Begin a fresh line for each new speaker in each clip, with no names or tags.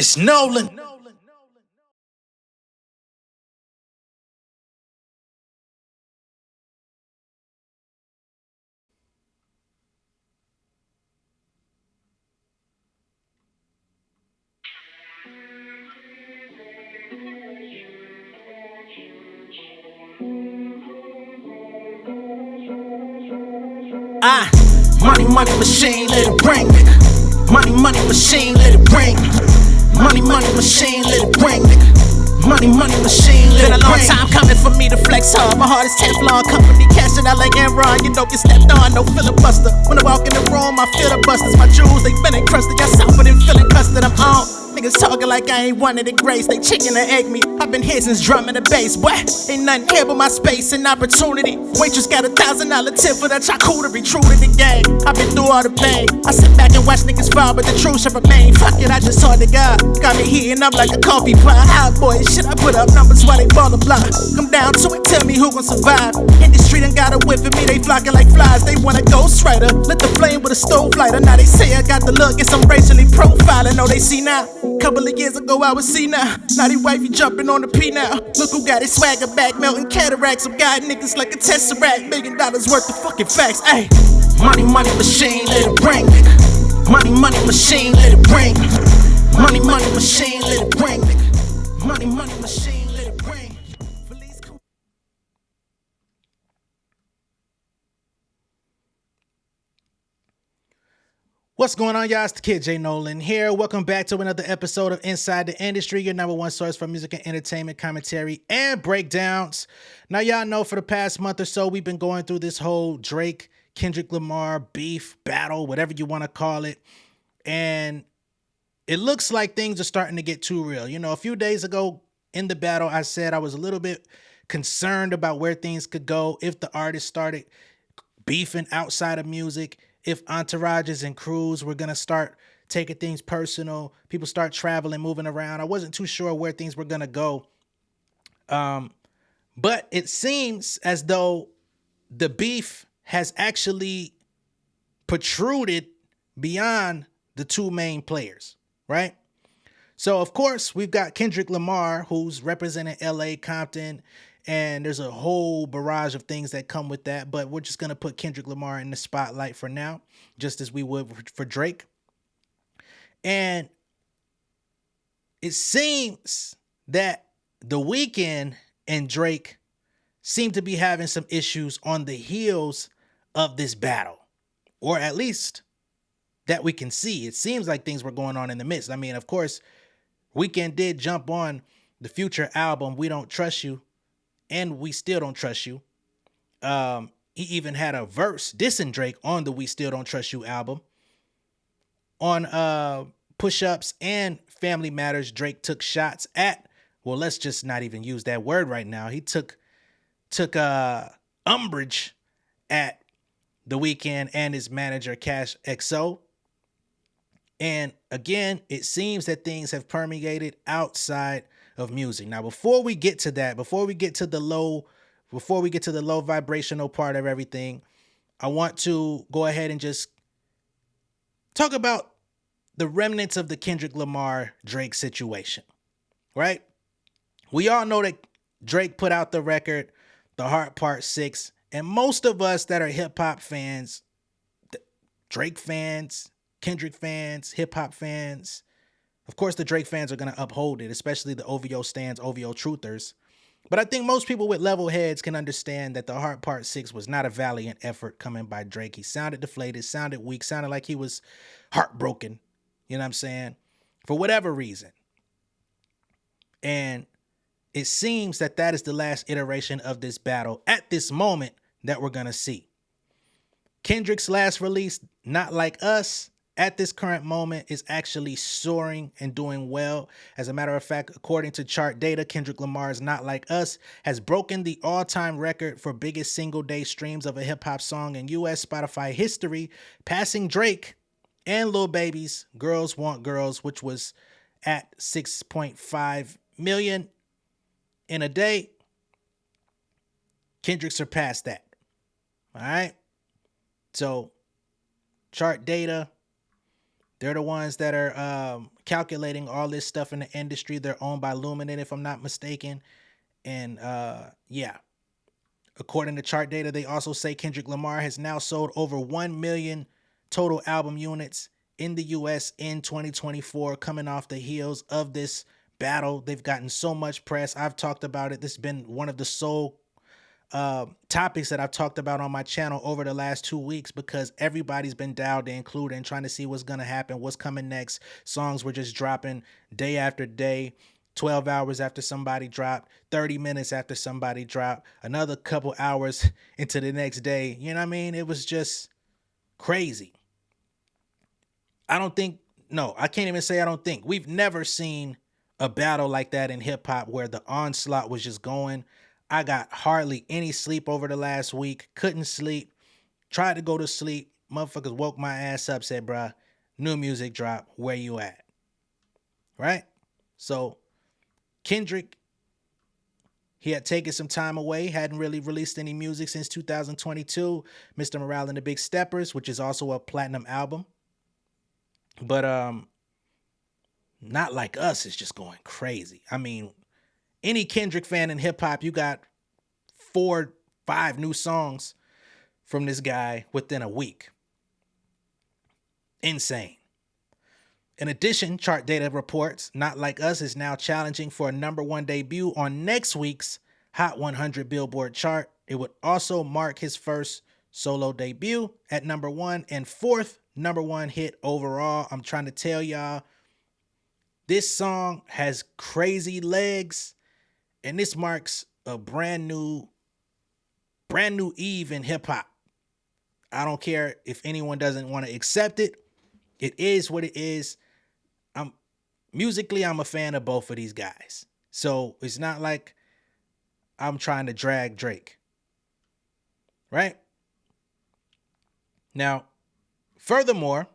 It's Nolan. Money, money machine, let it ring. Money, money machine, let it ring. Money, money machine, let it ring. Money, money machine, let it ring. Been a long time coming for me to flex hard. My heart is Teflon, company cashing out like Armon. You don't get stepped on, no filibuster. When I walk in the room, I feel the busters. My jewels, they been encrusted. Y'all softer than feeling custard. I'm on. Niggas talking like I ain't one of the grace. They chicken and egg me. I've been here since drumming the bass. Boy, ain't nothing here but my space and opportunity. Waitress got $1,000 tip for that charcuterie. True to the game. I've been through all the pain. I sit back and watch niggas fall, but the truth should remain. Fuck it, I just saw the God. Got me heating up like a coffee pot. Hot boy, shit, I put up numbers while they ball a block. Come down to it, tell me who gon' survive. In the street and got a whip for me, they flocking like flies. They want a ghostwriter. Lit the flame with a stove lighter. Now they say I got the look, it's some racially profiling. No, they see now. Couple of years ago I was C now. Now they wifey jumping on the P now. Look who got his swagger back, melting cataracts. Some guy niggas like a tesseract. $1 million worth of fucking facts. Ayy. Money, money machine, let it ring. Money, money machine, let it ring. Money, money machine, let it ring. Money, money machine, let it ring. What's going on, y'all? It's the kid J Nolan here. Welcome back to another episode of Inside the Industry, your number one source for music and entertainment commentary and breakdowns. Now, y'all know for the past month or so, we've been going through this whole Drake, Kendrick Lamar beef, battle, whatever you want to call it. And it looks like things are starting to get too real. You know, a few days ago in the battle, I said I was a little bit concerned about where things could go if the artist started beefing outside of music, if entourages and crews were going to start taking things personal, people start traveling, moving around. I wasn't too sure where things were going to go. But it seems as though the beef has actually protruded beyond the two main players, right? So, of course, we've got Kendrick Lamar, who's representing LA, Compton, and there's a whole barrage of things that come with that. But we're just going to put Kendrick Lamar in the spotlight for now, just as we would for Drake. And it seems that the Weeknd and Drake seem to be having some issues on the heels of this battle, or at least that we can see. It seems like things were going on in the midst. I mean, of course, Weeknd did jump on the Future album, We Don't Trust You, and We Still Don't Trust You. He even had a verse dissing Drake on the We Still Don't Trust You album. On Push-Ups and Family Matters, Drake took shots at, well, let's just not even use that word right now. He took umbrage at the Weeknd and his manager, CashXO. And again, it seems that things have permeated outside of music. Now, before we get to that, before we get to the low vibrational part of everything, I want to go ahead and just talk about the remnants of the Kendrick Lamar Drake situation, right? We all know that Drake put out the record, The Heart Part 6, and most of us that are hip hop fans, Drake fans, Kendrick fans, hip hop fans, of course the Drake fans are going to uphold it, especially the OVO stans, OVO truthers. But I think most people with level heads can understand that The Heart Part 6 was not a valiant effort coming by Drake. He sounded deflated, sounded weak, sounded like he was heartbroken, you know what I'm saying, for whatever reason. And it seems that that is the last iteration of this battle at this moment that we're going to see. Kendrick's last release, Not Like Us, at this current moment is actually soaring and doing well. As a matter of fact, according to chart data, Kendrick Lamar's Not Like Us has broken the all-time record for biggest single-day streams of a hip-hop song in U.S. Spotify history, passing Drake and Lil Baby's Girls Want Girls, which was at 6.5 million in a day. Kendrick surpassed that. All right. So chart data, They're the ones that are calculating all this stuff in the industry. They're owned by Luminant, if I'm not mistaken. And yeah, according to chart data, they also say Kendrick Lamar has now sold over 1 million total album units in the US in 2024, coming off the heels of this battle. They've gotten so much press. I've talked about it. This has been one of the sole topics that I've talked about on my channel over the last 2 weeks, because everybody's been dialed in, including trying to see what's going to happen, what's coming next. Songs were just dropping day after day, 12 hours after somebody dropped, 30 minutes after somebody dropped, another couple hours into the next day. You know what I mean? It was just crazy. I can't even say I don't think. We've never seen a battle like that in hip hop where the onslaught was just going. I got hardly any sleep over the last week. Couldn't sleep. Tried to go to sleep. Motherfuckers woke my ass up, said, bruh, new music drop. Where you at? Right? So Kendrick, he had taken some time away, hadn't really released any music since 2022. Mr. Morale and the Big Steppers, which is also a platinum album. But Not Like Us is just going crazy. I mean, any Kendrick fan in hip hop, you got 4-5 new songs from this guy within a week. Insane. In addition, chart data reports Not Like Us is now challenging for a #1 debut on next week's Hot 100 Billboard chart. It would also mark his first solo debut at #1 and fourth #1 hit overall. I'm trying to tell y'all, this song has crazy legs, and this marks a brand new eve in hip hop. I don't care if anyone doesn't want to accept it. It is what it is. Musically, I'm a fan of both of these guys. So it's not like I'm trying to drag Drake. Right? Now, furthermore,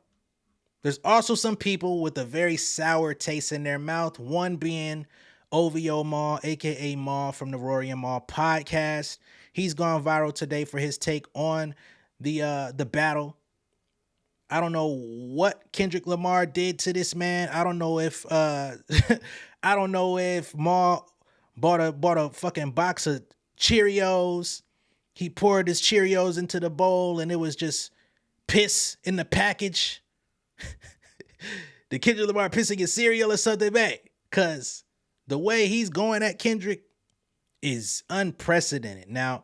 there's also some people with a very sour taste in their mouth. One being OVO Mall, aka Mall from the Rory and Mall podcast. He's gone viral today for his take on the battle. I don't know what Kendrick Lamar did to this man. I don't know if Mall bought a fucking box of Cheerios. He poured his Cheerios into the bowl and it was just piss in the package. Did Kendrick Lamar pissing his cereal or something back? Cause the way he's going at Kendrick is unprecedented. Now,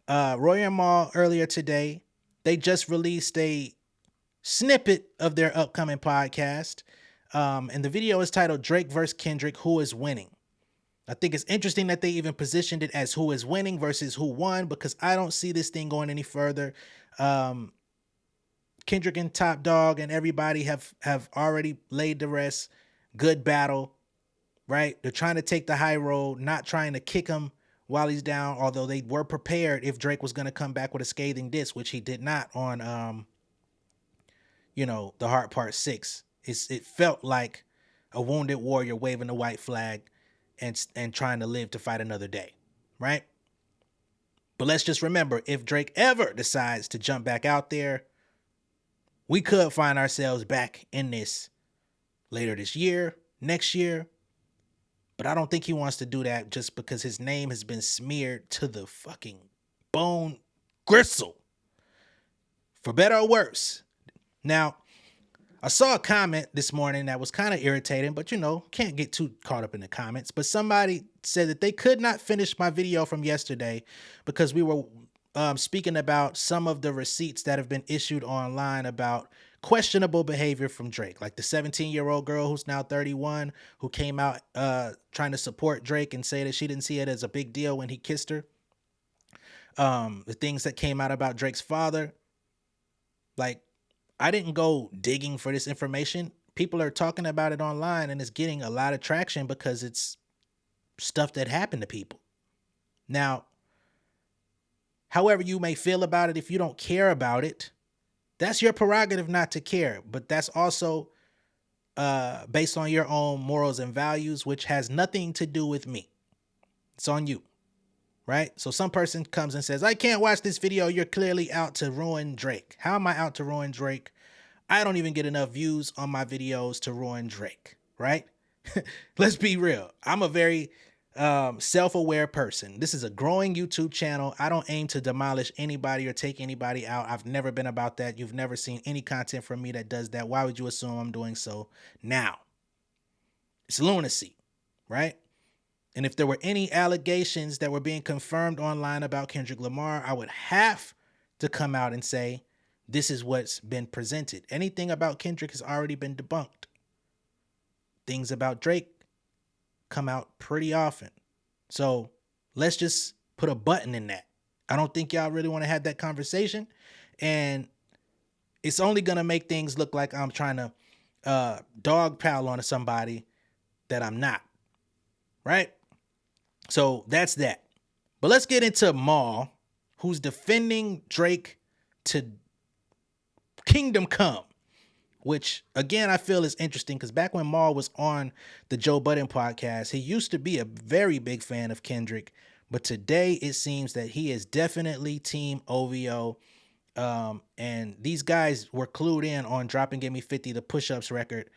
Roy and Mal earlier today, they just released a snippet of their upcoming podcast. And the video is titled Drake vs. Kendrick, Who is Winning? I think it's interesting that they even positioned it as who is winning versus who won, because I don't see this thing going any further. Kendrick and Top Dog and everybody have already laid the rest. Good battle, right? They're trying to take the high road, not trying to kick him while he's down, although they were prepared if Drake was going to come back with a scathing diss, which he did not on, The Heart Part 6. It felt like a wounded warrior waving the white flag and trying to live to fight another day, right? But let's just remember, if Drake ever decides to jump back out there, we could find ourselves back in this later this year, next year. But I don't think he wants to do that just because his name has been smeared to the fucking bone gristle. For better or worse. Now, I saw a comment this morning that was kind of irritating, but can't get too caught up in the comments. But somebody said that they could not finish my video from yesterday because we were speaking about some of the receipts that have been issued online about questionable behavior from Drake, like the 17-year-old girl who's now 31, who came out trying to support Drake and say that she didn't see it as a big deal when he kissed her. The things that came out about Drake's father. Like, I didn't go digging for this information. People are talking about it online and it's getting a lot of traction because it's stuff that happened to people. Now, however you may feel about it, if you don't care about it, that's your prerogative not to care. But that's also based on your own morals and values, which has nothing to do with me. It's on you, right? So some person comes and says, I can't watch this video. You're clearly out to ruin Drake. How am I out to ruin Drake? I don't even get enough views on my videos to ruin Drake, right? Let's be real. I'm a very self-aware person. This is a growing YouTube channel. I don't aim to demolish anybody or take anybody out. I've never been about that. You've never seen any content from me that does that. Why would you assume I'm doing so now? It's lunacy, right? And if there were any allegations that were being confirmed online about Kendrick Lamar, I would have to come out and say, this is what's been presented. Anything about Kendrick has already been debunked. Things about Drake come out pretty often. So let's just put a button in that. I don't think y'all really want to have that conversation. And it's only going to make things look like I'm trying to dog pile on somebody that I'm not. Right? So that's that. But let's get into Maul, who's defending Drake to Kingdom Come. Which, again, I feel is interesting because back when Maul was on the Joe Budden podcast, he used to be a very big fan of Kendrick. But today it seems that he is definitely Team OVO. And these guys were clued in on Dropping Give Me 50, the push-ups record,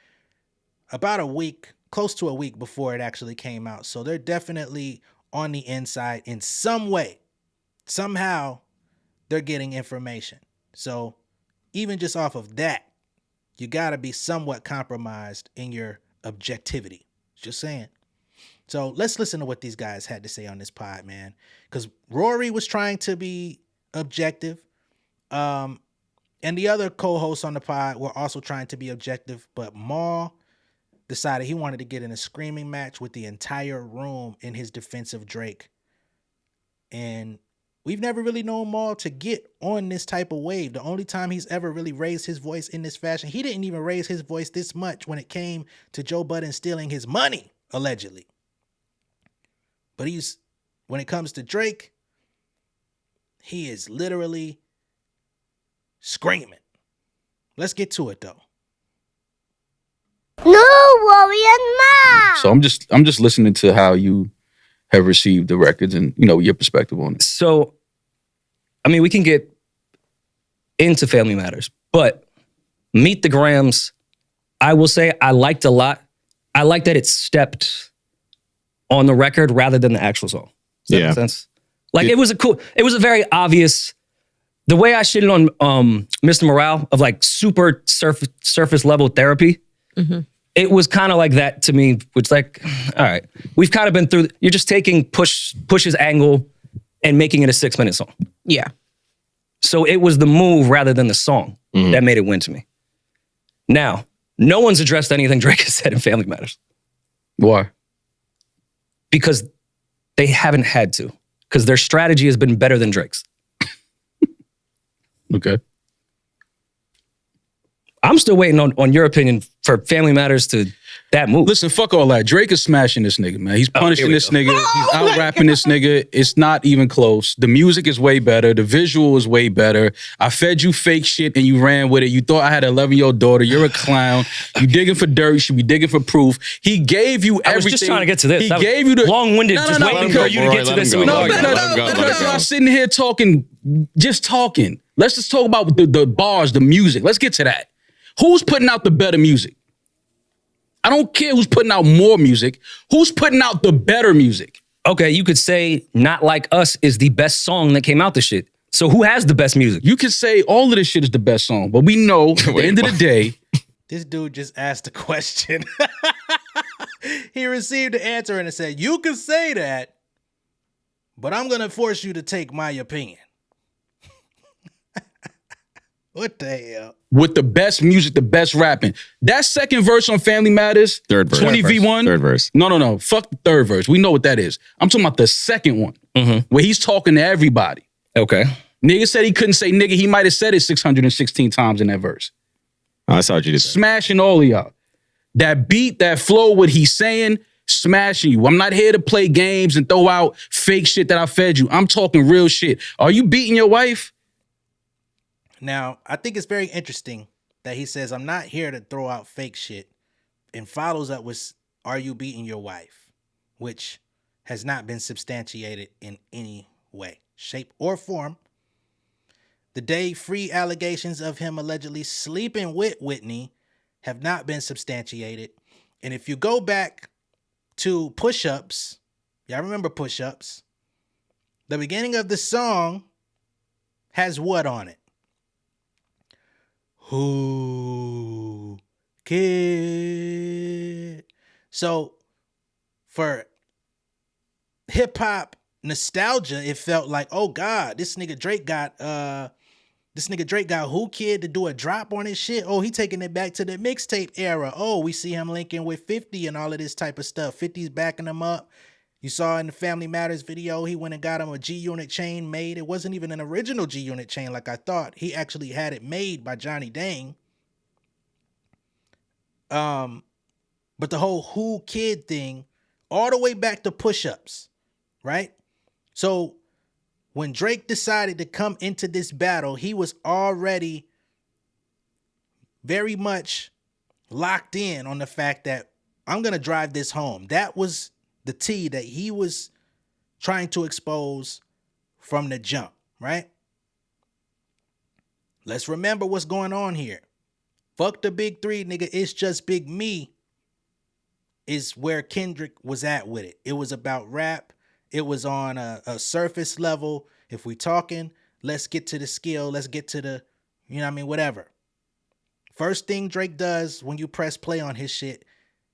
about a week, close to a week before it actually came out. So they're definitely on the inside in some way. Somehow they're getting information. So even just off of that, you got to be somewhat compromised in your objectivity. Just saying. So let's listen to what these guys had to say on this pod, man. Because Rory was trying to be objective. And the other co-hosts on the pod were also trying to be objective. But Maul decided he wanted to get in a screaming match with the entire room in his defense of Drake. And we've never really known Maul to get on this type of wave. The only time he's ever really raised his voice in this fashion, he didn't even raise his voice this much when it came to Joe Budden stealing his money, allegedly. But when it comes to Drake, he is literally screaming. Let's get to it, though.
No worry, Ma.
So I'm just listening to how you have received the records and, your perspective on it.
So, I mean, we can get into Family Matters, but Meet the Grrrls, I will say I liked a lot. I like that it stepped on the record rather than the actual song. Does that make sense? Like, it was a very obvious, the way I shitted on Mr. Morale of like super surface level therapy, it was kind of like that to me, which like, all right, we've kind of been through, you're just taking Push's angle and making it a 6-minute song.
Yeah.
So it was the move rather than the song that made it win to me. Now, no one's addressed anything Drake has said in Family Matters.
Why?
Because they haven't had to. Because their strategy has been better than Drake's.
Okay.
I'm still waiting on your opinion for Family Matters to that move.
Listen, fuck all that. Drake is smashing this nigga, man. He's punishing this nigga. He's out-rapping this nigga. It's not even close. The music is way better. The visual is way better. I fed you fake shit and you ran with it. You thought I had an 11-year-old daughter. You're a clown. You digging for dirt. You should be digging for proof. He gave you everything.
I was just trying to get to this.
He gave you the...
long-winded, just waiting for you to get to this.
Because I'm sitting here talking, just talking. Let's just talk about the bars, the music. Let's get to that. Who's putting out the better music? I don't care who's putting out more music. Who's putting out the better music?
Okay, you could say Not Like Us is the best song that came out this shit. So who has the best music?
You could say all of this shit is the best song, but we know at the end of the day...
This dude just asked a question. He received the answer and it said, you can say that, but I'm going to force you to take my opinion. What the hell?
With the best music, the best rapping. That second verse on Family Matters,
third verse.
20v1.
Third verse.
No. Fuck the third verse. We know what that is. I'm talking about the second one, where he's talking to everybody.
Okay.
Nigga said he couldn't say nigga. He might have said it 616 times in that verse.
Oh, I saw what you did.
Smashing all of y'all. That beat, that flow, what he's saying, smashing you. I'm not here to play games and throw out fake shit that I fed you. I'm talking real shit. Are you beating your wife?
Now, I think it's very interesting that he says, I'm not here to throw out fake shit, and follows up with, are you beating your wife? Which has not been substantiated in any way, shape, or form.
The Dave Free allegations of him allegedly sleeping with Whitney have not been substantiated. And if you go back to Push-Ups, y'all remember Push-Ups? The beginning of the song has what on it? Who kid? So for hip-hop nostalgia, it felt like, oh God, this nigga Drake got Who Kid to do a drop on his shit. Oh, he taking it back to the mixtape era. Oh, we see him linking with 50 and all of this type of stuff. 50's backing him up. You saw in the Family Matters video, he went and got him a G-Unit chain made. It wasn't even an original G-Unit chain like I thought. He actually had it made by Johnny Dang. But the whole Who Kid thing, all the way back to Push-Ups, right? So when Drake decided to come into this battle, he was already very much locked in on the fact that I'm going to drive this home. That was the tea that he was trying to expose from the jump, right? Let's remember what's going on here. Fuck the big three, nigga. It's just Big Me is where Kendrick was at with it. It was about rap. It was on a surface level. If we talking, let's get to the skill. Let's get to the, you know what I mean, whatever. First thing Drake does when you press play on his shit,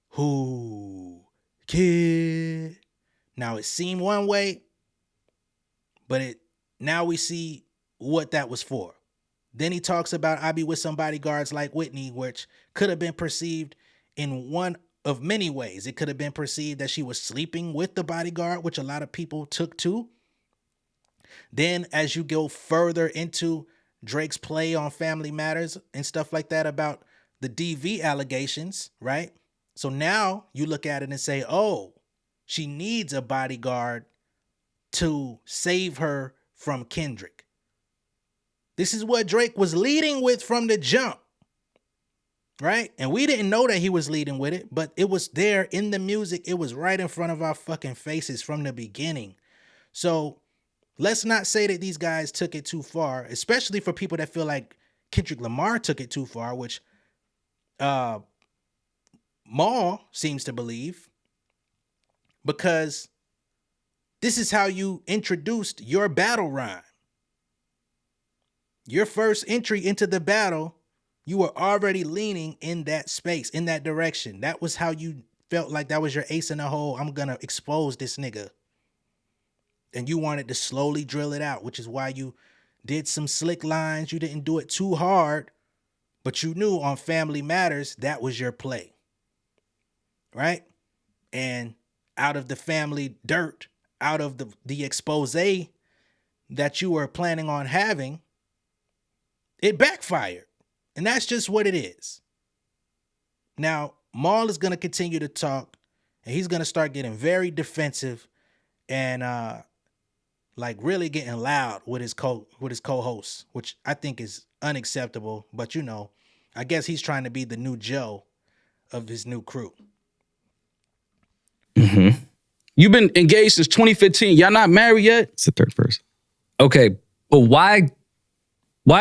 Who Kid? Now it seemed one way, but now we see what that was for. Then he talks about I be with some bodyguards like Whitney, which could have been perceived in one of many ways. It could have been perceived that she was sleeping with the bodyguard, which a lot of people took to. Then as you go further into Drake's play on Family Matters and stuff like that about the DV allegations, right? So now you look at it and say, oh, she needs a bodyguard to save her from Kendrick. This is what Drake was leading with from the jump, right? And we didn't know that he was leading with it, but it was there in the music. It was right in front of our fucking faces from the beginning. So let's not say that these guys took it too far, especially for people that feel like Kendrick Lamar took it too far, which Maul seems to believe, because this is how you introduced your battle rhyme. Your first entry into the battle, you were already leaning in that space, in that direction. That was how you felt like that was your ace in the hole. I'm going to expose this nigga. And you wanted to slowly drill it out, which is why you did some slick lines. You didn't do it too hard, but you knew on Family Matters, that was your play. Right? And out of the family dirt, out of the expose that you were planning on having, it backfired. And that's just what it is. Now, Maul is going to continue to talk, and he's going to start getting very defensive and like really getting loud with his co-hosts, which I think is unacceptable. But, you know, I guess he's trying to be the new Joe of his new crew.
Mm-hmm. You've been engaged since 2015. Y'all not married yet?
It's the third verse.
Okay, but why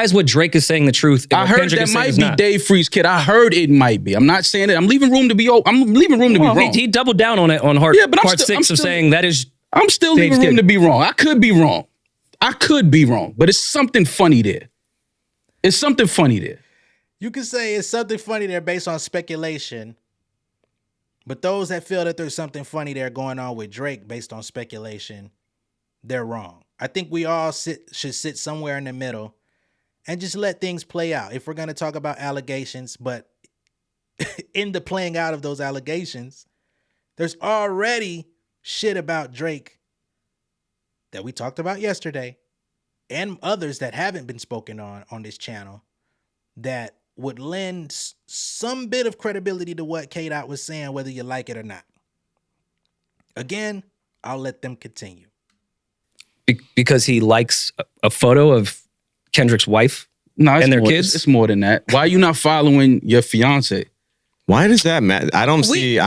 is what Drake is saying the truth?
I heard
Kendrick
that might be Dave Free's kid. I heard it might be. I'm not saying it. I'm leaving room to be wrong.
He doubled down on it on part 6 of saying that is.
I'm still leaving room to be wrong. I could be wrong, but it's something funny there.
You can say it's something funny there based on speculation, but those that feel that there's something funny there going on with Drake based on speculation, they're wrong. I think we all should sit somewhere in the middle and just let things play out. If we're going to talk about allegations, but in the playing out of those allegations, there's already shit about Drake that we talked about yesterday and others that haven't been spoken on this channel that would lend some bit of credibility to what K-Dot was saying, whether you like it or not. Again, I'll let them continue.
Because he likes a photo of Kendrick's wife and their kids?
It's more than that. Why are you not following your fiance?
Why does that matter? I'm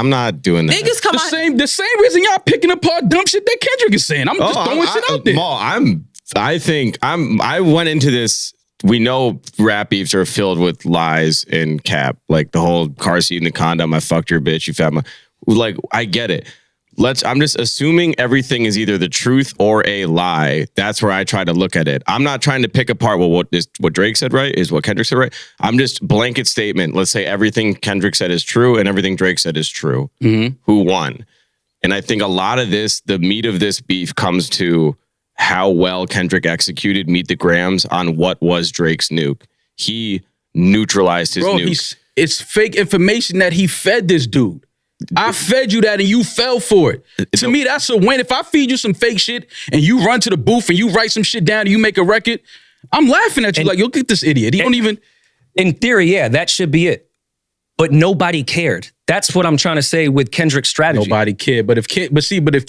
not doing that.
Niggas come
the same reason y'all picking apart dumb shit that Kendrick is saying. I'm just throwing shit out there.
I went into this we know rap beefs are filled with lies and cap. Like the whole car seat and the condom, I fucked your bitch, you fat like, I get it. I'm just assuming everything is either the truth or a lie. That's where I try to look at it. I'm not trying to pick apart what Drake said right is what Kendrick said right. I'm just blanket statement. Let's say everything Kendrick said is true and everything Drake said is true. Mm-hmm. Who won? And I think a lot of this, the meat of this beef comes to how well Kendrick executed Meet the Grams on what was Drake's nuke. He neutralized his nuke.
It's fake information that he fed this dude. I fed you that and you fell for it. To me, that's a win. If I feed you some fake shit and you run to the booth and you write some shit down and you make a record, I'm laughing at you like, look at this idiot. He don't even...
In theory, yeah, that should be it. But nobody cared. That's what I'm trying to say with Kendrick's strategy.
Nobody cared. But if Kendrick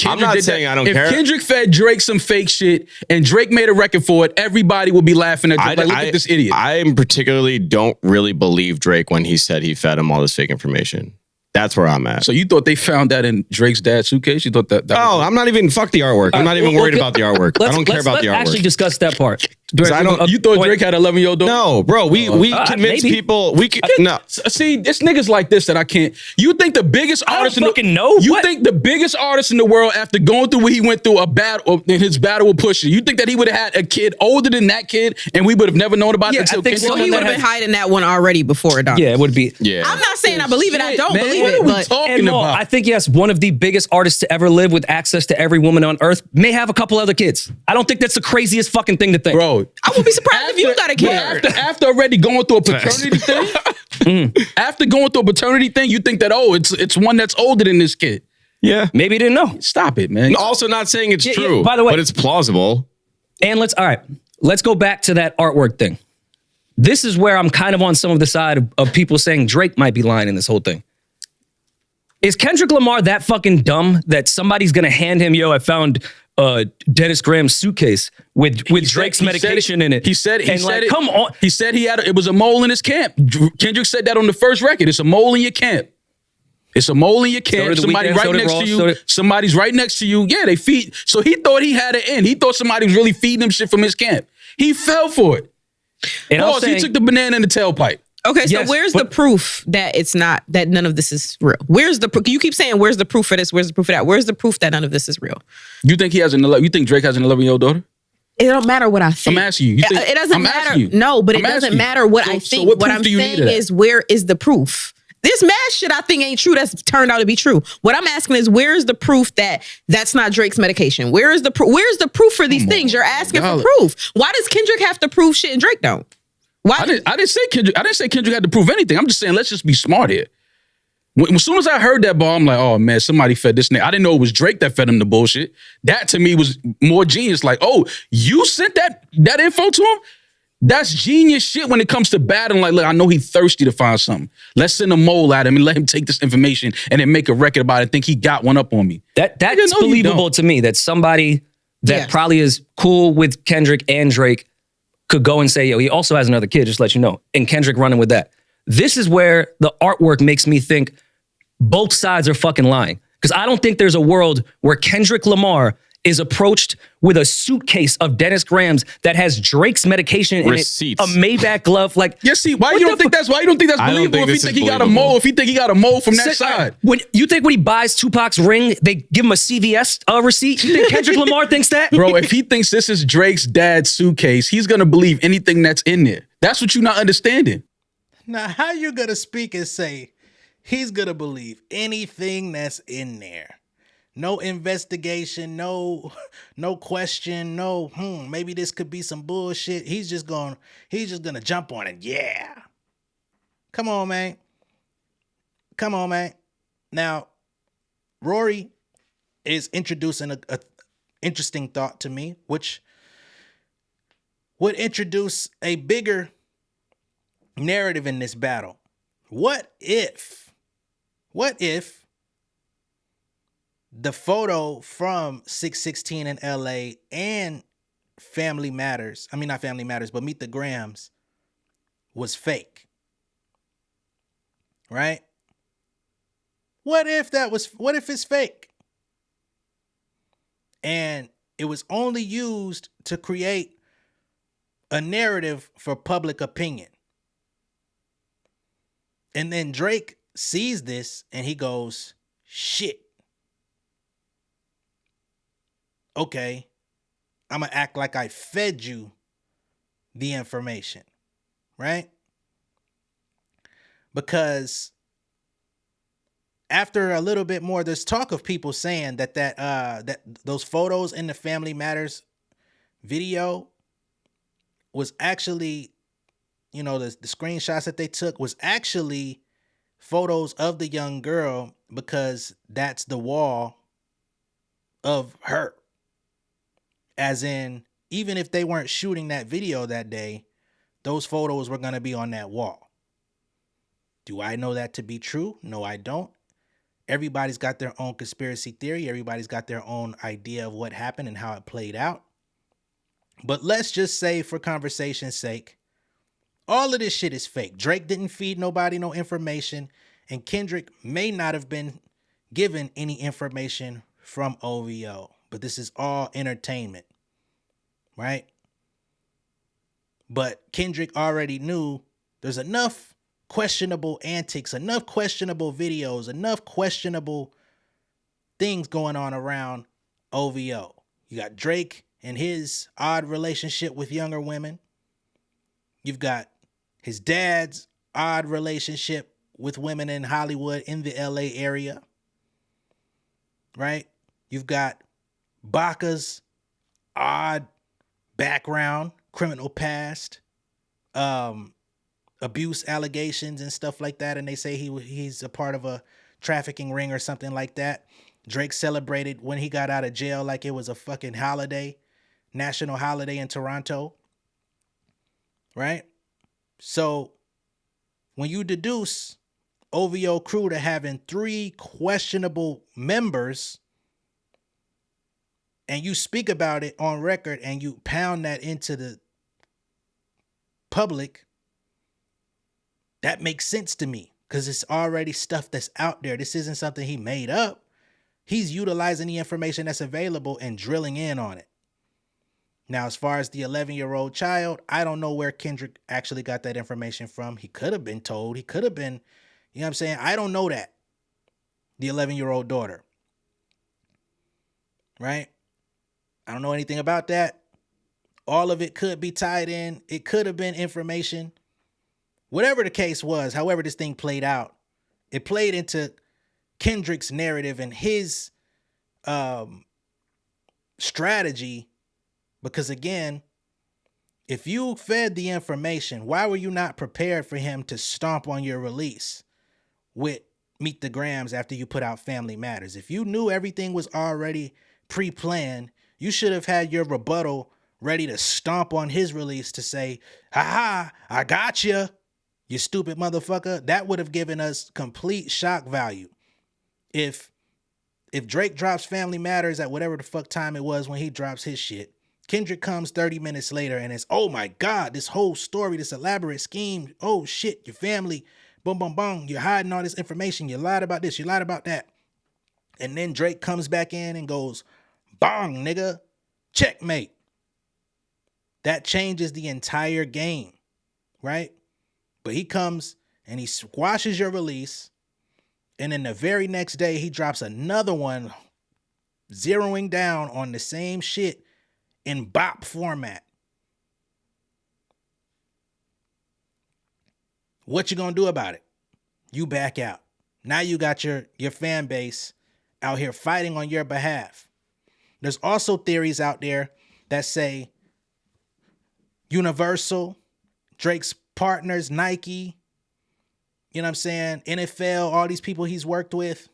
I'm not saying I don't care.
If Kendrick fed Drake some fake shit and Drake made a record for it, everybody would be laughing at Drake. Like, look at this idiot.
I particularly don't really believe Drake when he said he fed him all this fake information. That's where I'm at.
So you thought they found that in Drake's dad's suitcase? You thought that
oh, I'm not even, fuck the artwork. I'm not even worried about the artwork. I don't care about the artwork.
Let's actually discuss that part.
You thought Drake had an 11-year-old daughter?
No, bro. We convinced people. No.
See, it's niggas like this that I can't. You think the biggest artist think the biggest artist in the world, after going through what he went through, in his battle with Pusha, you think that he would have had a kid older than that kid and we would have never known about it until Kendrick?
So he would have been hiding that one already before it died.
Yeah, it would be.
Yeah.
I'm not saying I believe it. I don't believe
what
it.
Are we
but
talking about?
I think, yes, one of the biggest artists to ever live with access to every woman on earth may have a couple other kids. I don't think that's the craziest fucking thing to think.
Bro,
I would be surprised if you got a kid.
After already going through a paternity thing, after going through a paternity thing, you think that, it's one that's older than this kid.
Yeah.
Maybe he didn't know.
Stop it, man.
Also not saying it's true,
by the way,
but it's plausible.
And let's go back to that artwork thing. This is where I'm kind of on some of the side of people saying Drake might be lying in this whole thing. Is Kendrick Lamar that fucking dumb that somebody's gonna hand him, I found Dennis Graham's suitcase with Drake's medication in it? Come on.
He said it was a mole in his camp. Kendrick said that on the first record. It's a mole in your camp. It's a mole in your camp. Somebody right next to you. Somebody's right next to you. Yeah, they feed. So he thought he had it in. He thought somebody was really feeding him shit from his camp. He fell for it. And he took the banana in the tailpipe.
Okay, so where's the proof that it's not, that none of this is real? Where's the proof? You keep saying, where's the proof for this? Where's the proof for that? Where's the proof that none of this is real?
You think you think Drake has an 11-year-old daughter?
It don't matter what I think.
I'm asking you.
It doesn't matter. No, but it doesn't matter what I think. What I'm saying is, where is the proof? This mad shit I think ain't true. That's turned out to be true. What I'm asking is, where is the proof that that's not Drake's medication? Where is the proof? Where's the proof for these things? You're asking for proof. Why does Kendrick have to prove shit and Drake don't? Why?
I didn't say Kendrick had to prove anything. I'm just saying, let's just be smart here. As soon as I heard that ball, I'm like, oh man, somebody fed this nigga. I didn't know it was Drake that fed him the bullshit. That to me was more genius. Like, oh, you sent that info to him? That's genius shit when it comes to battling. Like, look, I know he's thirsty to find something. Let's send a mole at him and let him take this information and then make a record about it and think he got one up on me.
That's believable to me, that somebody that probably is cool with Kendrick and Drake could go and say, he also has another kid, just to let you know. And Kendrick running with that. This is where the artwork makes me think both sides are fucking lying. Because I don't think there's a world where Kendrick Lamar is approached with a suitcase of Dennis Graham's that has Drake's medication in it, a Maybach glove. Like,
why you don't think that's believable? If he think he got a mole, from that side.
When he buys Tupac's ring, they give him a CVS receipt. You think Kendrick Lamar thinks that?
Bro, if he thinks this is Drake's dad's suitcase, he's gonna believe anything that's in there. That's what you're not understanding.
Now, how you gonna speak and say he's gonna believe anything that's in there? No investigation, no question, maybe this could be some bullshit. He's just gonna jump on it. Yeah. Come on, man. Now, Rory is introducing a interesting thought to me, which would introduce a bigger narrative in this battle. What if the photo from 616 in LA and Family Matters, not Family Matters, but Meet the Grams was fake? Right? What if it's fake? And it was only used to create a narrative for public opinion. And then Drake sees this and he goes, shit. Okay, I'm going to act like I fed you the information, right? Because after a little bit more, there's talk of people saying that those photos in the Family Matters video was actually, you know, the screenshots that they took was actually photos of the young girl, because that's the wall of her. As in, even if they weren't shooting that video that day, those photos were going to be on that wall. Do I know that to be true? No, I don't. Everybody's got their own conspiracy theory. Everybody's got their own idea of what happened and how it played out. But let's just say, for conversation's sake, all of this shit is fake. Drake didn't feed nobody no information, and Kendrick may not have been given any information from OVO. But this is all entertainment, right? But Kendrick already knew there's enough questionable antics, enough questionable videos, enough questionable things going on around OVO. You got Drake and his odd relationship with younger women. You've got his dad's odd relationship with women in Hollywood, in the LA area, right? You've got Baca's odd background, criminal past, abuse allegations and stuff like that, and they say he's a part of a trafficking ring or something like that. Drake celebrated when he got out of jail like it was a fucking holiday, national holiday in Toronto, right? So when you deduce OVO crew to having 3 questionable members, and you speak about it on record and you pound that into the public, that makes sense to me, because it's already stuff that's out there. This isn't something he made up. He's utilizing the information that's available and drilling in on it. Now, as far as the 11-year-old child, I don't know where Kendrick actually got that information from. He could have been told. He could have been, you know what I'm saying? I don't know that. The 11-year-old daughter. Right? I don't know anything about that. All of it could be tied in. It could have been information. Whatever the case was, however this thing played out, it played into Kendrick's narrative and his strategy. Because again, if you fed the information, why were you not prepared for him to stomp on your release with Meet the Grams after you put out Family Matters? If you knew everything was already pre-planned, you should have had your rebuttal ready to stomp on his release to say, "Ha, I got you stupid motherfucker." That would have given us complete shock value. If Drake drops Family Matters at whatever the fuck time it was when he drops his shit, Kendrick comes 30 minutes later and it's, oh my God, this whole story, this elaborate scheme. Oh shit, your family, boom, boom, boom. You're hiding all this information. You lied about this. You lied about that. And then Drake comes back in and goes, bong, nigga, checkmate. That changes the entire game, right? But he comes and he squashes your release. And then the very next day, he drops another one, zeroing down on the same shit in bop format. What you gonna do about it? You back out. Now you got your fan base out here fighting on your behalf. There's also theories out there that say Universal, Drake's partners, Nike, you know what I'm saying, NFL, all these people he's worked with,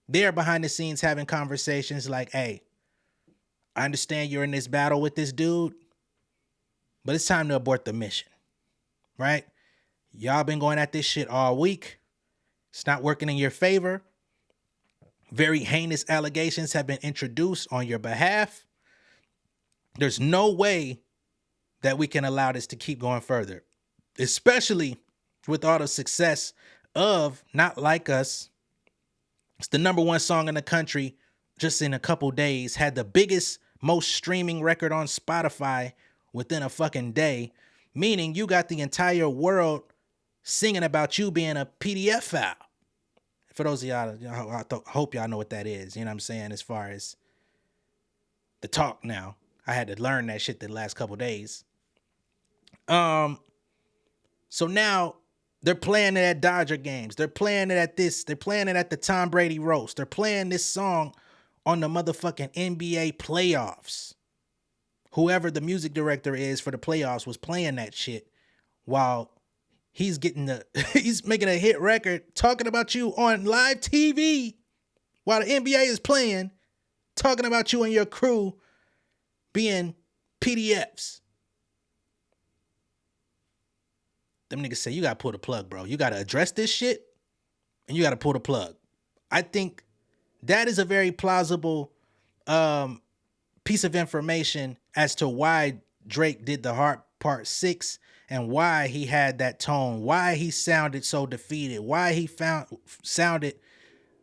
they're behind the scenes having conversations like, hey, I understand you're in this battle with this dude, but it's time to abort the mission, right? Y'all been going at this shit all week. It's not working in your favor. Very heinous allegations have been introduced on your behalf. There's no way that we can allow this to keep going further, especially with all the success of Not Like Us. It's the #1 song in the country just in a couple days, had the biggest, most streaming record on Spotify within a fucking day, meaning you got the entire world singing about you being a PDF file. For those of y'all, I hope y'all know what that is. You know what I'm saying? As far as the talk now. I had to learn that shit the last couple days. So now they're playing it at Dodger games. They're playing it at this. They're playing it at the Tom Brady roast. They're playing this song on the motherfucking NBA playoffs. Whoever the music director is for the playoffs was playing that shit while he's he's making a hit record talking about you on live TV while the NBA is playing, talking about you and your crew being PDFs. Them niggas say, you gotta pull the plug, bro. You gotta address this shit and you gotta pull the plug. I think that is a very plausible piece of information as to why Drake did the Heart Part 6 and why he had that tone, why he sounded so defeated, why he sounded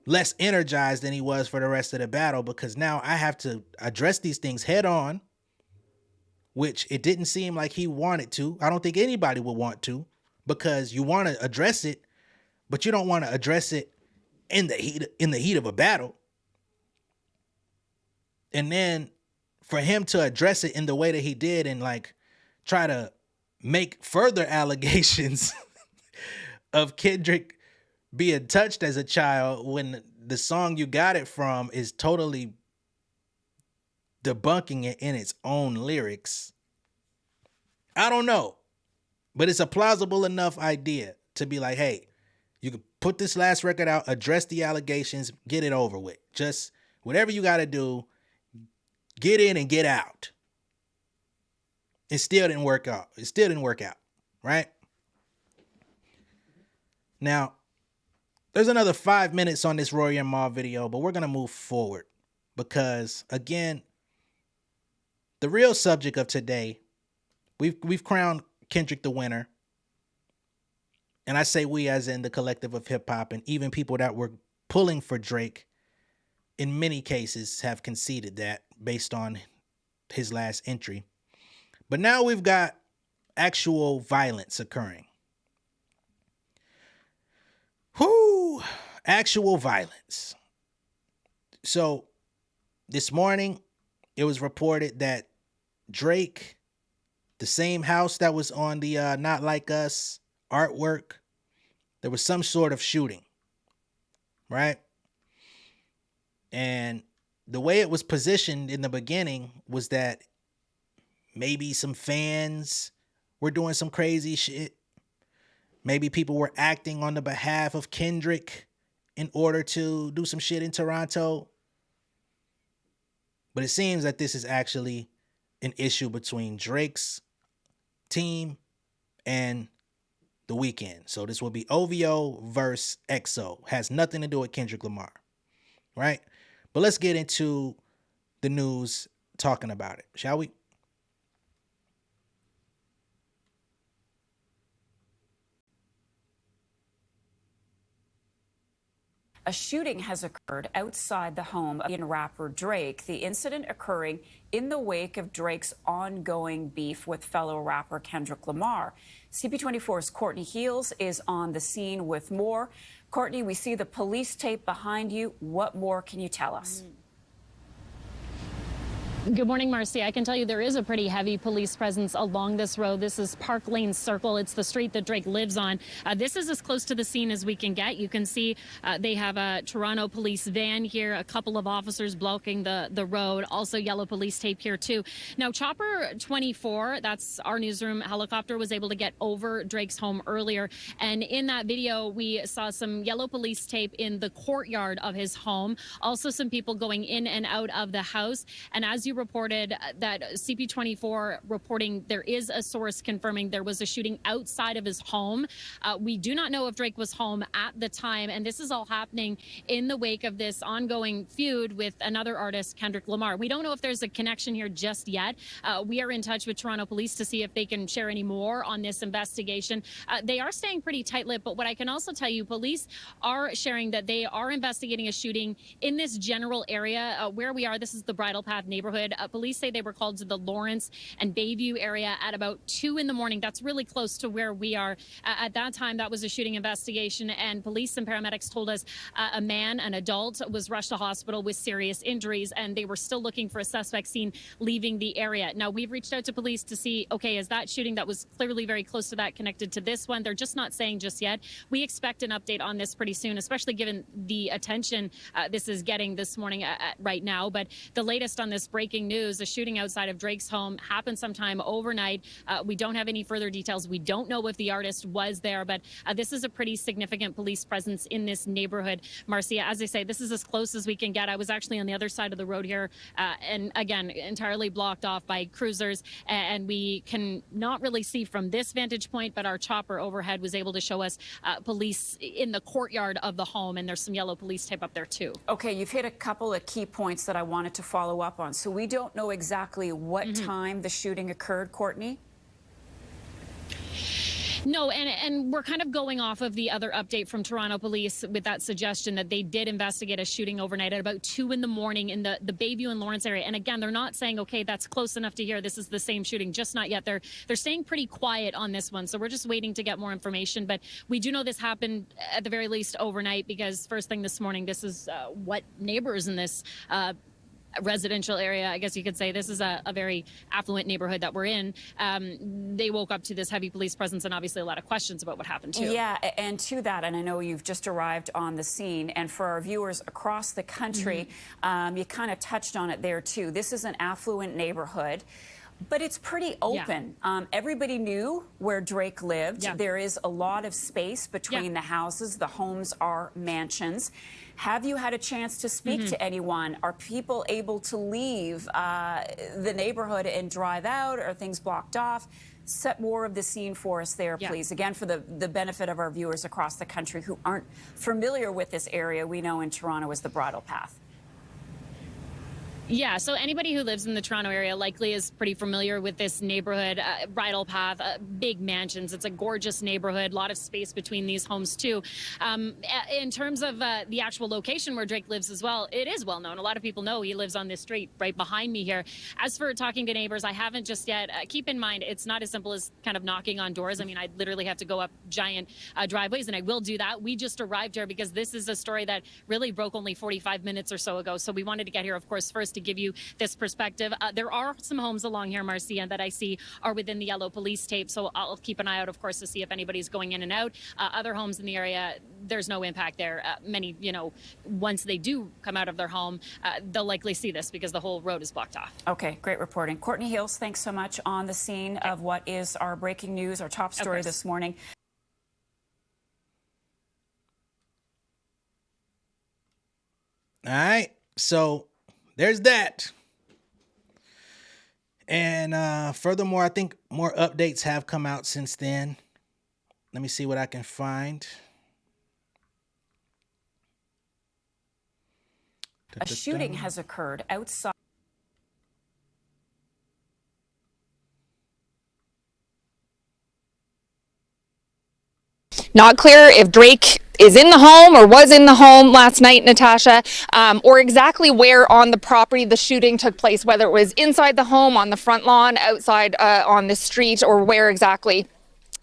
less energized than he was for the rest of the battle, because now I have to address these things head on, which it didn't seem like he wanted to. I don't think anybody would want to, because you want to address it, but you don't want to address it in the heat of a battle. And then for him to address it in the way that he did and like try to make further allegations of Kendrick being touched as a child when the song you got it from is totally debunking it in its own lyrics. I don't know, but it's a plausible enough idea to be like, hey, you can put this last record out, address the allegations, get it over with. Just whatever you got to do, get in and get out. It still didn't work out. It still didn't work out, right? Now, there's another 5 minutes on this Rory and Mal video, but we're going to move forward because, again, the real subject of today, we've crowned Kendrick the winner. And I say we as in the collective of hip hop, and even people that were pulling for Drake in many cases have conceded that based on his last entry. But now we've got actual violence occurring. Whoo! Actual violence. So this morning, it was reported that Drake, the same house that was on the Not Like Us artwork, there was some sort of shooting, right? And the way it was positioned in the beginning was that maybe some fans were doing some crazy shit. Maybe people were acting on the behalf of Kendrick in order to do some shit in Toronto. But it seems that this is actually an issue between Drake's team and the Weeknd. So this will be OVO versus XO. Has nothing to do with Kendrick Lamar, right? But let's get into the news talking about it, shall we?
A shooting has occurred outside the home of rapper Drake, the incident occurring in the wake of Drake's ongoing beef with fellow rapper Kendrick Lamar. CP24's Courtney Heels is on the scene with more. Courtney, we see the police tape behind you. What more can you tell us?
Good morning, Marcy. I can tell you there is a pretty heavy police presence along this road. This is Park Lane Circle. It's the street that Drake lives on. This is as close to the scene as we can get. You can see they have a Toronto police van here, a couple of officers blocking the road, also yellow police tape here too. Now, Chopper 24, that's our newsroom helicopter, was able to get over Drake's home earlier. And in that video, we saw some yellow police tape in the courtyard of his home. Also some people going in and out of the house. And as you reported, that CP24 reporting there is a source confirming there was a shooting outside of his home. We do not know if Drake was home at the time, and this is all happening in the wake of this ongoing feud with another artist, Kendrick Lamar. We don't know if there's a connection here just yet. We are in touch with Toronto Police to see if they can share any more on this investigation. They are staying pretty tight-lipped, but what I can also tell you, police are sharing that they are investigating a shooting in this general area where we are. This is the Bridle Path neighborhood. neighborhood. Police say they were called to the Lawrence and Bayview area at about 2 in the morning. That's really close to where we are. At that time, that was a shooting investigation, and police and paramedics told us a man, an adult, was rushed to hospital with serious injuries, and they were still looking for a suspect seen leaving the area. Now, we've reached out to police to see, okay, is that shooting that was clearly very close to that connected to this one? They're just not saying just yet. We expect an update on this pretty soon, especially given the attention this is getting this morning right now. But the latest on this breaking news, a shooting outside of Drake's home happened sometime overnight. We don't have any further details. We don't know if the artist was there, but this is a pretty significant police presence in this neighborhood. Marcia, as I say, this is as close as we can get. I was actually on the other side of the road here, and again, entirely blocked off by cruisers, and we can not really see from this vantage point, but our chopper overhead was able to show us police in the courtyard of the home, and there's some yellow police tape up there too.
Okay, you've hit a couple of key points that I wanted to follow up on. So we don't know exactly what time the shooting occurred, Courtney?
No, and we're kind of going off of the other update from Toronto Police with that suggestion that they did investigate a shooting overnight at about 2 in the morning in the Bayview and Lawrence area. And again, they're not saying, okay, that's close enough to hear this is the same shooting, just not yet. They're staying pretty quiet on this one. So we're just waiting to get more information. But we do know this happened at the very least overnight, because first thing this morning, this is what neighbors in this residential area, I guess you could say, this is a very affluent neighborhood that we're in. They woke up to this heavy police presence and obviously a lot of questions about what happened too.
Yeah, and to that, and I know you've just arrived on the scene, and for our viewers across the country, you kind of touched on it there too. This is an affluent neighborhood, but it's pretty open. Yeah. Everybody knew where Drake lived. Yeah. There is a lot of space between the houses. The homes are mansions. Have you had a chance to speak to anyone? Are people able to leave the neighborhood and drive out? Are things blocked off? Set more of the scene for us there, please. Again, for the benefit of our viewers across the country who aren't familiar with this area, we know in Toronto is the Bridle Path.
Yeah, so anybody who lives in the Toronto area likely is pretty familiar with this neighborhood, Bridle Path, big mansions. It's a gorgeous neighborhood, a lot of space between these homes too. In terms of the actual location where Drake lives as well, it is well known. A lot of people know he lives on this street right behind me here. As for talking to neighbors, I haven't just yet. Keep in mind, it's not as simple as kind of knocking on doors. I mean, I literally have to go up giant driveways, and I will do that. We just arrived here because this is a story that really broke only 45 minutes or so ago. So we wanted to get here, of course, first to give you this perspective. There are some homes along here, Marcia, that I see are within the yellow police tape. So I'll keep an eye out, of course, to see if anybody's going in and out. Other homes in the area, there's no impact there. Many, once they do come out of their home, they'll likely see this because the whole road is blocked off.
Okay, great reporting. Courtney Hills, thanks so much on the scene of what is our breaking news, our top story this morning.
All right, so there's that. And furthermore, I think more updates have come out since then. Let me see what I can find.
A shooting has occurred outside.
Not clear if Drake is in the home or was in the home last night, Natasha, or exactly where on the property the shooting took place, whether it was inside the home, on the front lawn, outside on the street, or where exactly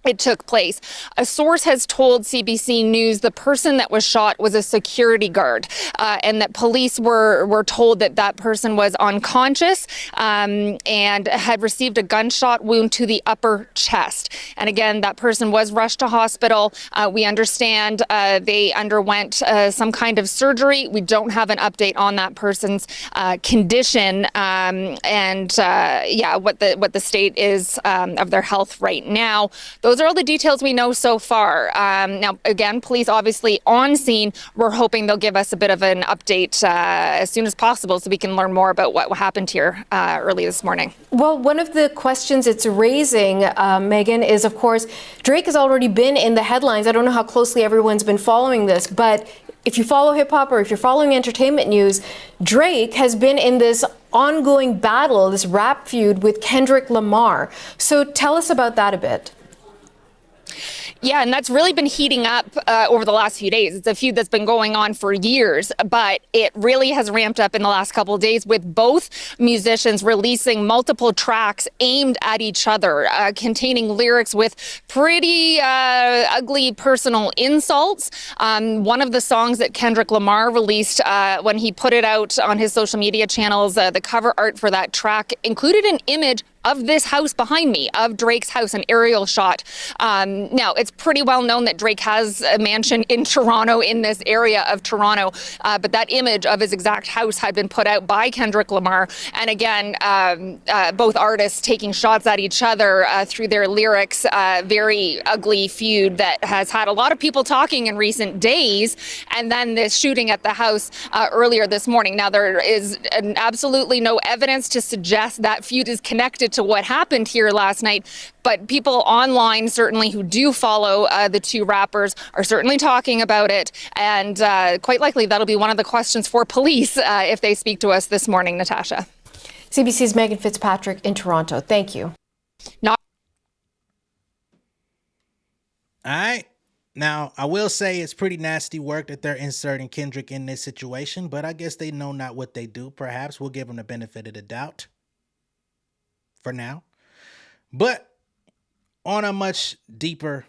it took place. A source has told CBC News the person that was shot was a security guard, and that police were told that that person was unconscious and had received a gunshot wound to the upper chest. And again, that person was rushed to hospital. We understand they underwent some kind of surgery. We don't have an update on that person's condition what the state is of their health right now. Those are all the details we know so far. Now, again, police obviously on scene. We're hoping they'll give us a bit of an update as soon as possible so we can learn more about what happened here early this morning.
Well, one of the questions it's raising, Megan, is, of course, Drake has already been in the headlines. I don't know how closely everyone's been following this, but if you follow hip hop or if you're following entertainment news, Drake has been in this ongoing battle, this rap feud with Kendrick Lamar. So tell us about that a bit.
Yeah, and that's really been heating up over the last few days. It's a feud that's been going on for years, but it really has ramped up in the last couple of days with both musicians releasing multiple tracks aimed at each other, containing lyrics with pretty ugly personal insults. One of the songs that Kendrick Lamar released when he put it out on his social media channels, the cover art for that track included an image of this house behind me, of Drake's house, an aerial shot. Now, it's pretty well known that Drake has a mansion in Toronto, in this area of Toronto, but that image of his exact house had been put out by Kendrick Lamar. And again, both artists taking shots at each other through their lyrics, very ugly feud that has had a lot of people talking in recent days. And then this shooting at the house earlier this morning. Now, there is absolutely no evidence to suggest that feud is connected to what happened here last night, but people online, certainly who do follow the two rappers, are certainly talking about it, and quite likely that'll be one of the questions for police if they speak to us this morning, Natasha.
CBC's Megan Fitzpatrick in Toronto. Thank you.
All right. Now, I will say it's pretty nasty work that they're inserting Kendrick in this situation, but I guess they know not what they do. Perhaps we'll give them the benefit of the doubt for now. But on a much deeper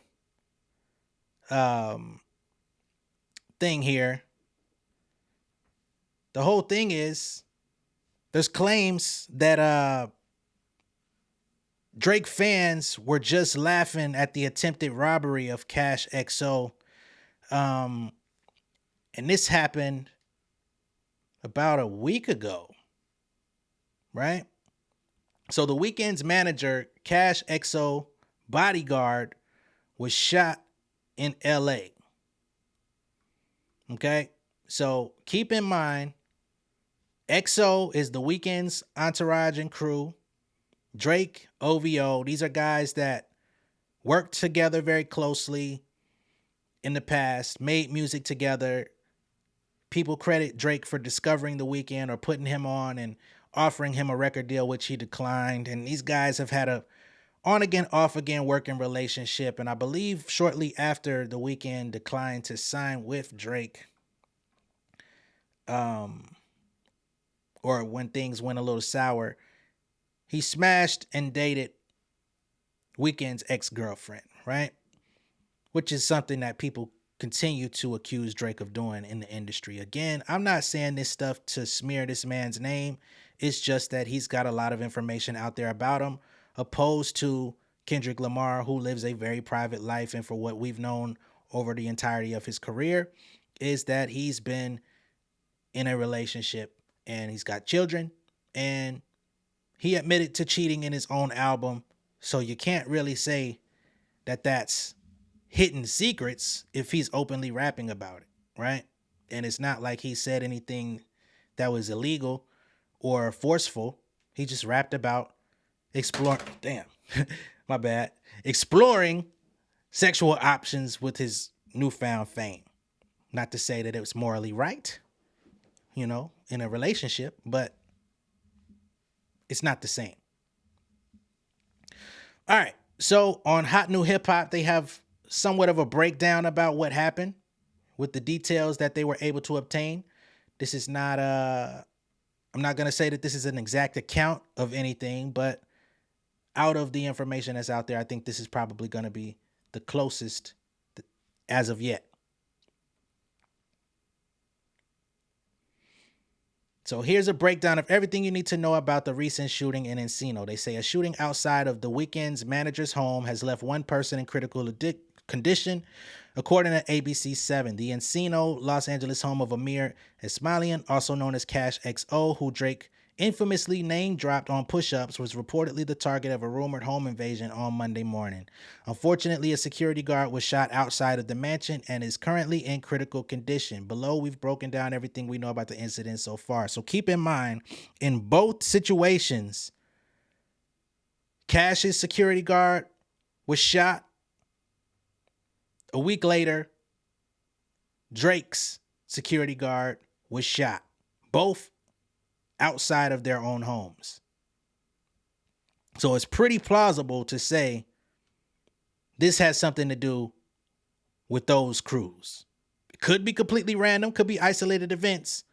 thing here, the whole thing is there's claims that Drake fans were just laughing at the attempted robbery of CashXO. And this happened about a week ago, right? So the Weeknd's manager, CashXO bodyguard, was shot in LA. Okay? So keep in mind, XO is the Weeknd's entourage and crew. Drake, OVO, these are guys that worked together very closely in the past, made music together. People credit Drake for discovering the Weeknd or putting him on and offering him a record deal, which he declined. And these guys have had a on-again, off-again working relationship. And I believe shortly after the Weeknd declined to sign with Drake, or when things went a little sour, he smashed and dated Weeknd's ex-girlfriend, right? Which is something that people continue to accuse Drake of doing in the industry. Again, I'm not saying this stuff to smear this man's name. It's just that he's got a lot of information out there about him, opposed to Kendrick Lamar, who lives a very private life. And for what we've known over the entirety of his career is that he's been in a relationship and he's got children, and he admitted to cheating in his own album. So you can't really say that that's hidden secrets if he's openly rapping about it, right? And it's not like he said anything that was illegal or forceful. He just rapped about exploring sexual options with his newfound fame. Not to say that it was morally right, you know, in a relationship, but it's not the same. All right. So on Hot New Hip Hop, they have somewhat of a breakdown about what happened with the details that they were able to obtain. This is not I'm not going to say that this is an exact account of anything, but out of the information that's out there, I think this is probably going to be the closest as of yet. So here's a breakdown of everything you need to know about the recent shooting in Encino. They say a shooting outside of the Weeknd's manager's home has left one person in critical condition, according to ABC 7. The Encino, Los Angeles home of Amir Ismailian, also known as CashXO, who Drake infamously name-dropped on push-ups, was reportedly the target of a rumored home invasion on Monday morning. Unfortunately, a security guard was shot outside of the mansion and is currently in critical condition. Below, we've broken down everything we know about the incident so far. So keep in mind, in both situations, Cash's security guard was shot. A week later, Drake's security guard was shot. Both outside of their own homes. So it's pretty plausible to say this has something to do with those crews. It could be completely random, could be isolated events,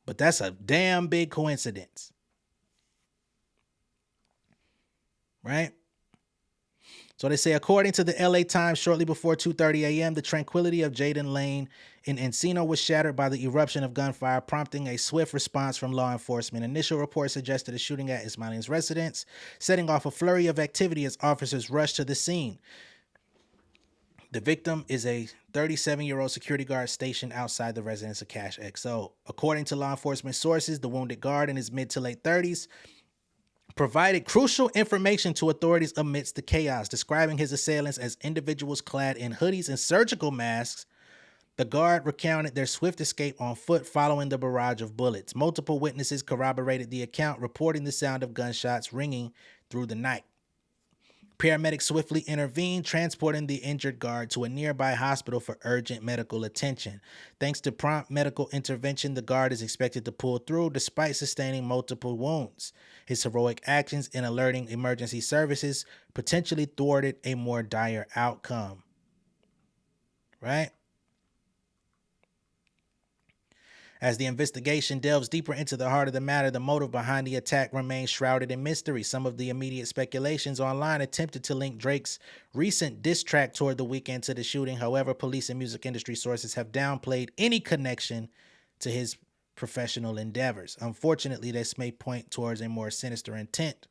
but that's a damn big coincidence. Right? So they say, according to the LA Times, shortly before 2:30 a.m., the tranquility of Jaden Lane in Encino was shattered by the eruption of gunfire, prompting a swift response from law enforcement. Initial reports suggested a shooting at Ismailian's residence, setting off a flurry of activity as officers rushed to the scene. The victim is a 37-year-old security guard stationed outside the residence of CashXO. According to law enforcement sources, the wounded guard in his mid to late 30s provided crucial information to authorities amidst the chaos, describing his assailants as individuals clad in hoodies and surgical masks. The guard recounted their swift escape on foot following the barrage of bullets. Multiple witnesses corroborated the account, reporting the sound of gunshots ringing through the night. Paramedics swiftly intervened, transporting the injured guard to a nearby hospital for urgent medical attention. Thanks to prompt medical intervention, the guard is expected to pull through despite sustaining multiple wounds. His heroic actions in alerting emergency services potentially thwarted a more dire outcome. Right? As the investigation delves deeper into the heart of the matter, the motive behind the attack remains shrouded in mystery. Some of the immediate speculations online attempted to link Drake's recent diss track toward the Weeknd to the shooting. However, police and music industry sources have downplayed any connection to his professional endeavors. Unfortunately, this may point towards a more sinister intent.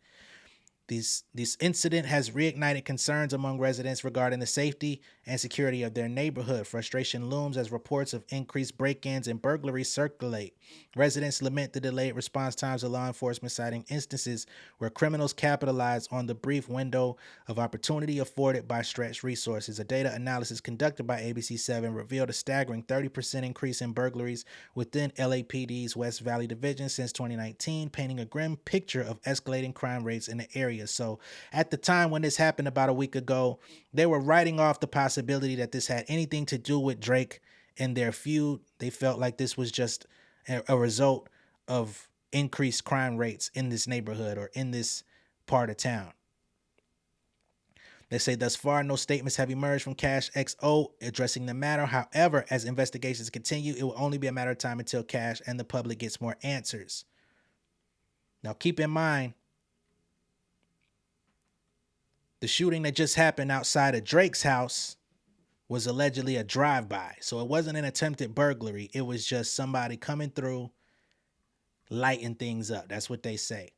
This incident has reignited concerns among residents regarding the safety and security of their neighborhood. Frustration looms as reports of increased break-ins and burglaries circulate. Residents lament the delayed response times of law enforcement, citing instances where criminals capitalize on the brief window of opportunity afforded by stretched resources. A data analysis conducted by ABC7 revealed a staggering 30% increase in burglaries within LAPD's West Valley Division since 2019, painting a grim picture of escalating crime rates in the area. So at the time when this happened about a week ago, they were writing off the possibility that this had anything to do with Drake and their feud. They felt like this was just a result of increased crime rates in this neighborhood or in this part of town. They say thus far, no statements have emerged from CashXO addressing the matter. However, as investigations continue, it will only be a matter of time until Cash and the public gets more answers. Now, keep in mind, the shooting that just happened outside of Drake's house was allegedly a drive-by. So it wasn't an attempted burglary. It was just somebody coming through, lighting things up. That's what they say.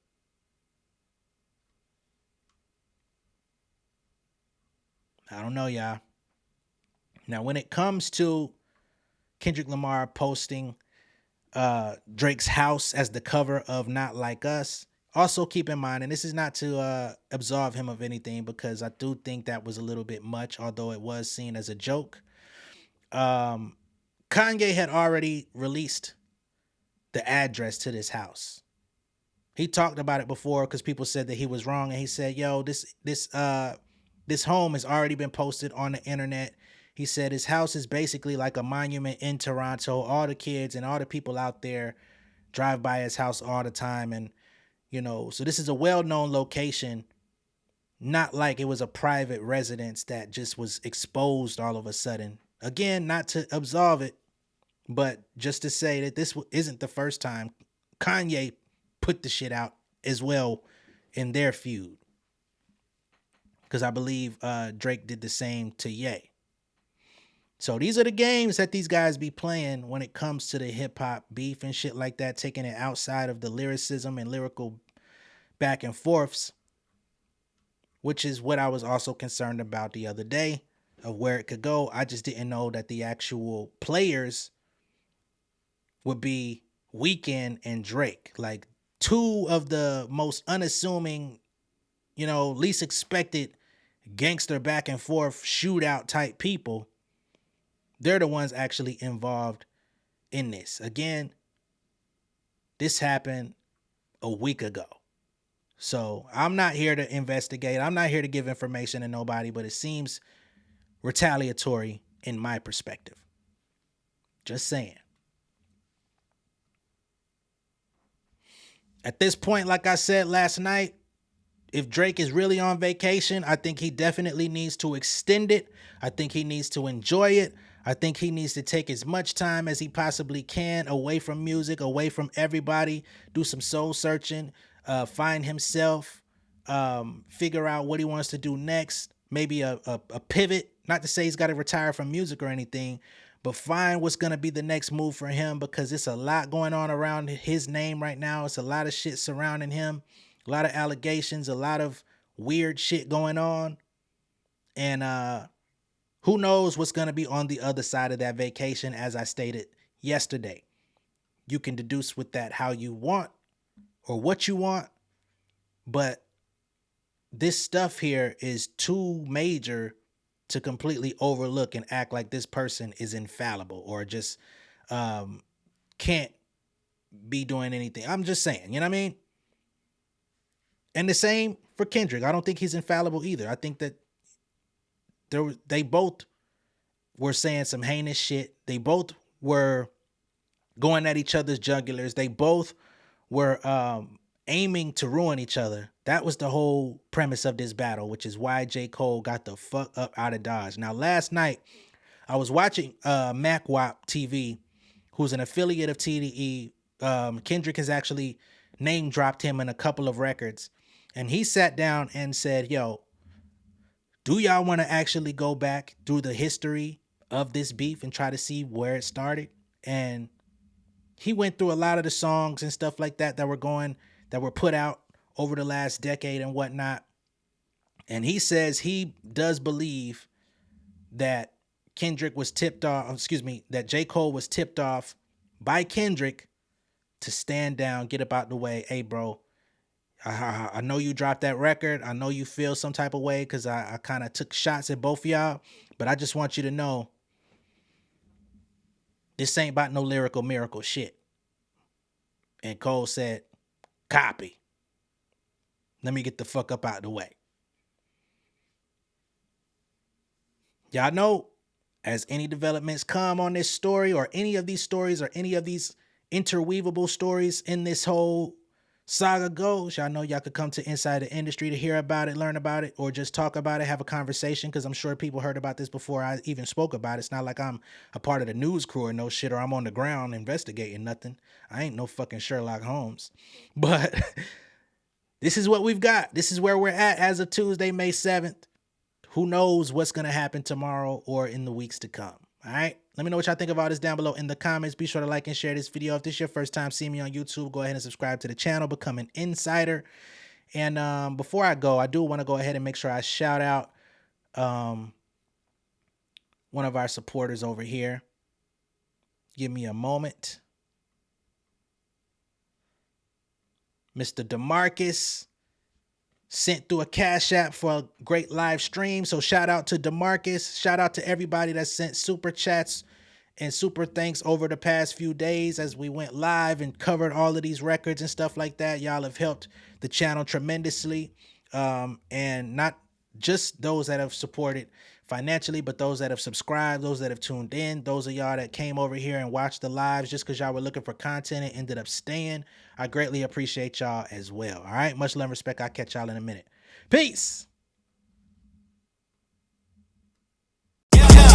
I don't know, y'all. Now, when it comes to Kendrick Lamar posting Drake's house as the cover of Not Like Us, also keep in mind, and this is not to absolve him of anything, because I do think that was a little bit much, although it was seen as a joke. Kanye had already released the address to this house. He talked about it before because people said that he was wrong, and he said, yo, this home has already been posted on the internet. He said his house is basically like a monument in Toronto. All the kids and all the people out there drive by his house all the time, and you know, so this is a well-known location, not like it was a private residence that just was exposed all of a sudden. Again, not to absolve it, but just to say that this isn't the first time Kanye put the shit out as well in their feud. Because I believe Drake did the same to Ye. So these are the games that these guys be playing when it comes to the hip-hop beef and shit like that, taking it outside of the lyricism and lyrical back and forths, which is what I was also concerned about the other day of where it could go. I just didn't know that the actual players would be Weeknd and Drake, like two of the most unassuming, you know, least expected gangster back and forth shootout type people. They're the ones actually involved in this. Again, this happened a week ago. So I'm not here to investigate. I'm not here to give information to nobody, but it seems retaliatory in my perspective. Just saying. At this point, like I said last night, if Drake is really on vacation, I think he definitely needs to extend it. I think he needs to enjoy it. I think he needs to take as much time as he possibly can away from music, away from everybody, do some soul searching, find himself, figure out what he wants to do next, maybe a pivot. Not to say he's got to retire from music or anything, but find what's going to be the next move for him, because it's a lot going on around his name right now. It's a lot of shit surrounding him, a lot of allegations, a lot of weird shit going on. And who knows what's going to be on the other side of that vacation, as I stated yesterday. You can deduce with that how you want or what you want, but this stuff here is too major to completely overlook and act like this person is infallible or just can't be doing anything. I'm just saying, you know what I mean? And the same for Kendrick. I don't think he's infallible either. I think that they both were saying some heinous shit. They both were going at each other's jugulars. They both were aiming to ruin each other. That was the whole premise of this battle, which is why JCole got the fuck up out of Dodge. Now, last night, I was watching MacWap TV, who's an affiliate of TDE. Kendrick has actually name dropped him in a couple of records. And he sat down and said, yo, do y'all want to actually go back through the history of this beef and try to see where it started? And he went through a lot of the songs and stuff like that that were put out over the last decade and whatnot. And he says he does believe that Kendrick was tipped off, that JCole was tipped off by Kendrick to stand down, get up out the way. Hey, bro, I know you dropped that record. I know you feel some type of way because I kind of took shots at both of y'all. But I just want you to know this ain't about no lyrical miracle shit. And Cole said, copy. Let me get the fuck up out the way. Y'all know, as any developments come on this story or any of these stories or any of these interweavable stories in this whole saga goes, y'all know y'all could come to Inside the Industry to hear about it, learn about it, or just talk about it, have a conversation, because I'm sure people heard about this before I even spoke about it. It's not like I'm a part of the news crew or no shit, or I'm on the ground investigating nothing. I ain't no fucking Sherlock Holmes. But this is what we've got. This is where we're at as of Tuesday, May 7th. Who knows what's going to happen tomorrow or in the weeks to come. All right? Let me know what y'all think of all this down below in the comments. Be sure to like and share this video. If this is your first time seeing me on YouTube, go ahead and subscribe to the channel, become an insider. And before I go, I do want to go ahead and make sure I shout out one of our supporters over here. Give me a moment. Mr. DeMarcus sent through a Cash App for a great live stream. So shout out to DeMarcus. Shout out to everybody that sent super chats and super thanks over the past few days as we went live and covered all of these records and stuff like that. Y'all have helped the channel tremendously. And not just those that have supported financially, but those that have subscribed, those that have tuned in, those of y'all that came over here and watched the lives just because y'all were looking for content and ended up staying. I greatly appreciate y'all as well. All right, much love and respect. I'll catch y'all in a minute. Peace.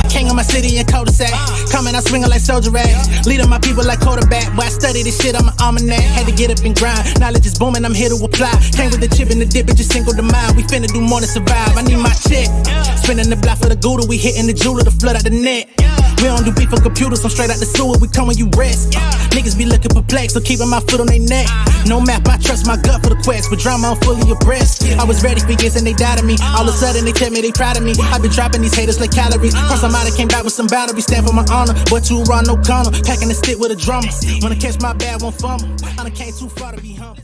King of my city in cul-de-sac. Coming, I swinging like soldier rags. Leading my people like quarterback. Boy, I study this shit, I'm an almanac. Had to get up and grind. Knowledge is booming, I'm here to apply. Came with the chip and the dip, it just single the mind. We finna do more than survive. I need my check. Spinning the block for the gouda. We hitting the jeweler to flood out the net. We don't do beef on computers, I'm straight out the sewer. We come when you rest. Niggas be looking perplexed, so keeping my foot on their neck. No map, I trust my gut for the quest. With drama, I'm fully abreast. I was ready for years and they doubted me. All of a sudden they tell me they proud of me. I been dropping these haters like calories. Cross them out, I came back with some boundaries. Stand for my honor, but too raw, no corner. Packing the stick with a drummer. Wanna catch my bad, won't fumble. I done came too far to be humble.